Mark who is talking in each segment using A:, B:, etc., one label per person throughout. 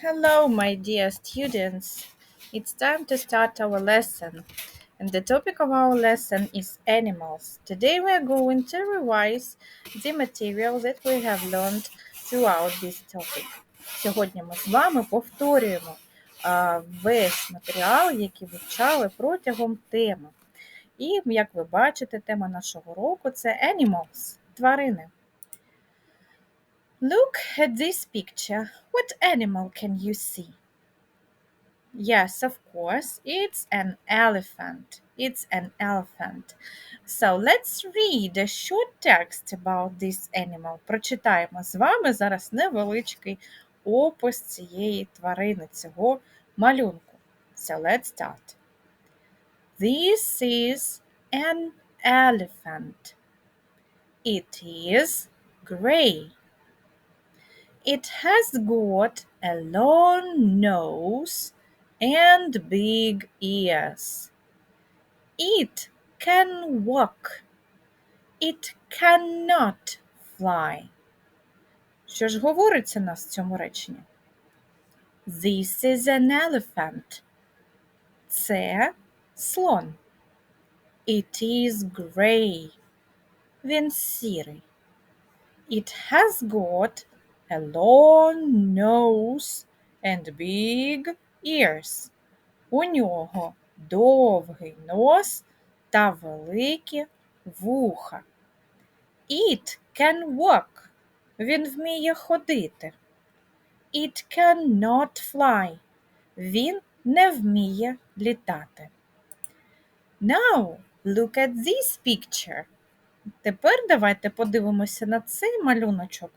A: Hello, my dear students. It's time to start our lesson. And the topic of our lesson is animals. Today we are going to revise the material that we have learned throughout this topic. Сьогодні ми з вами повторюємо весь матеріал, який вивчали протягом теми. І, як ви бачите, тема нашого року – це animals – тварини. Look at this picture. What animal can you see? Yes, of course, it's an elephant. It's an elephant. So let's read a short text about this animal. Прочитаємо з вами зараз невеличкий опис цієї тварини, цього малюнку. So let's start. This is an elephant. It is gray. It has got a long nose and big ears. It can walk. It cannot fly. Що ж говориться нас в цьому реченні? This is an elephant. Це слон. It is gray. Він сірий. It has got a long nose and big ears. У нього довгий нос та великі вуха. It can walk. Він вміє ходити. It cannot fly. Він не вміє літати. Now, look at this picture. Тепер давайте подивимося на цей малюночок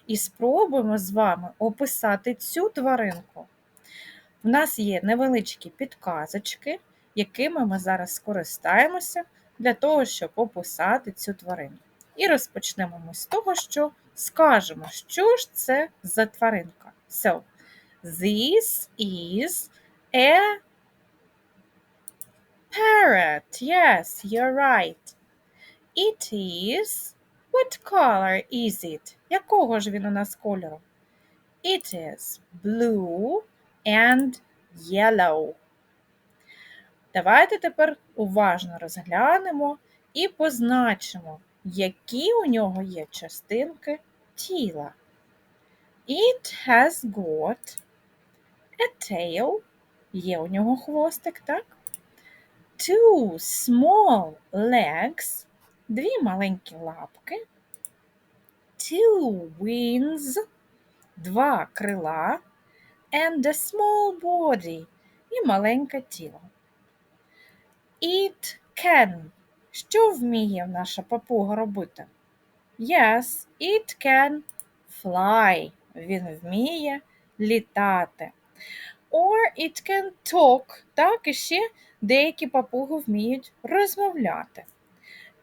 A: і спробуємо з вами описати цю тваринку. У нас є невеличкі підказочки, якими ми зараз скористаємося для того, щоб описати цю тварину. І розпочнемо ми з того, що скажемо, що ж це за тваринка. So, this is a parrot. Yes, you're right. It is... What color is it? Якого ж він у нас кольору? It is blue and yellow. Давайте тепер уважно розглянемо і позначимо, які у нього є частинки тіла. It has got a tail. Є у нього хвостик, так? Two small legs. Дві маленькі лапки. Two wings. Два крила. And a small body. І маленьке тіло. It can. Що вміє наша папуга робити? Yes, it can fly. Він вміє літати. Or it can talk. Так, і ще деякі папуги вміють розмовляти.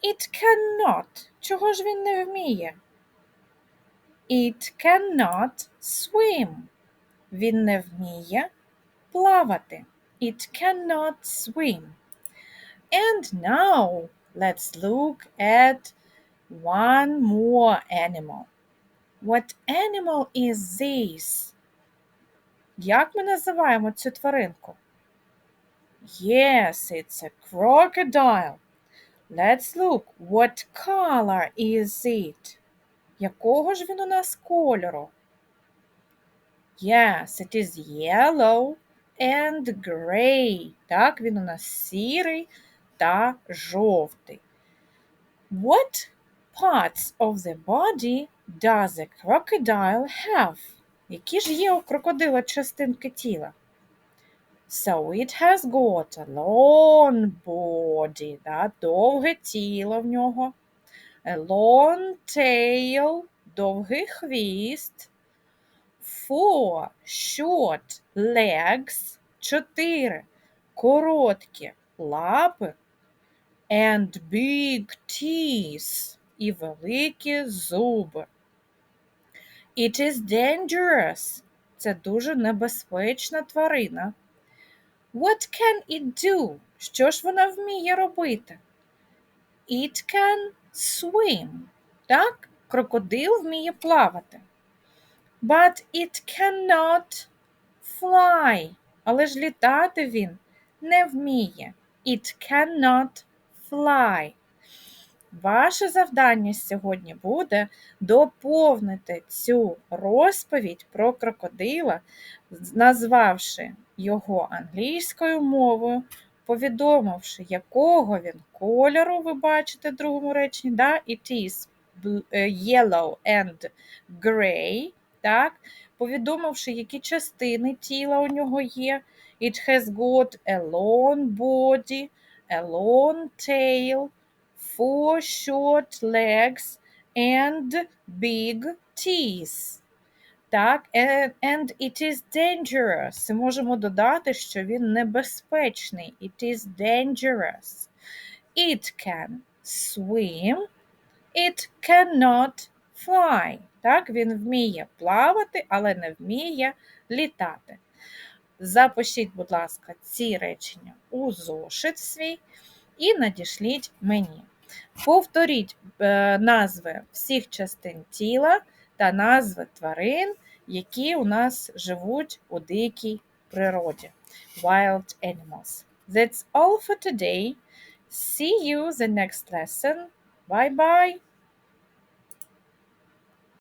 A: It cannot. Чого ж він не вміє? It cannot swim. Він не вміє плавати. It cannot swim. And now let's look at one more animal. What animal is this? Як ми називаємо цю тваринку? Yes, it's a crocodile. Let's look. What color is it? Якого ж він у нас кольору? Yes, it is yellow and gray. Так, він у нас сірий та жовтий. What parts of the body does a crocodile have? Які ж є у крокодила частинки тіла? So it has got a long body, да, довге тіло в нього, a long tail, довгий хвіст, four short legs, чотири короткі лапи, and big teeth, і великі зуби. It is dangerous. Це дуже небезпечна тварина. What can it do? Що ж вона вміє робити? It can swim. Так, крокодил вміє плавати. But it cannot fly. Але ж літати він не вміє. It cannot fly. Ваше завдання сьогодні буде доповнити цю розповідь про крокодила, назвавши його англійською мовою, повідомивши, якого він кольору, ви бачите в другому реченні, да? It is yellow and grey, так? Повідомивши, які частини тіла у нього є. It has got a long body, a long tail, 4 short legs and big teeth. Так, and it is dangerous. Можемо додати, що він небезпечний. It is dangerous. It can swim. It cannot fly. Так, він вміє плавати, але не вміє літати. Запишіть, будь ласка, ці речення у зошит свій і надішліть мені. Повторіть назви всіх частин тіла та назви тварин, які у нас живуть у дикій природі. Wild animals. That's all for today. See you the next lesson. Bye-bye.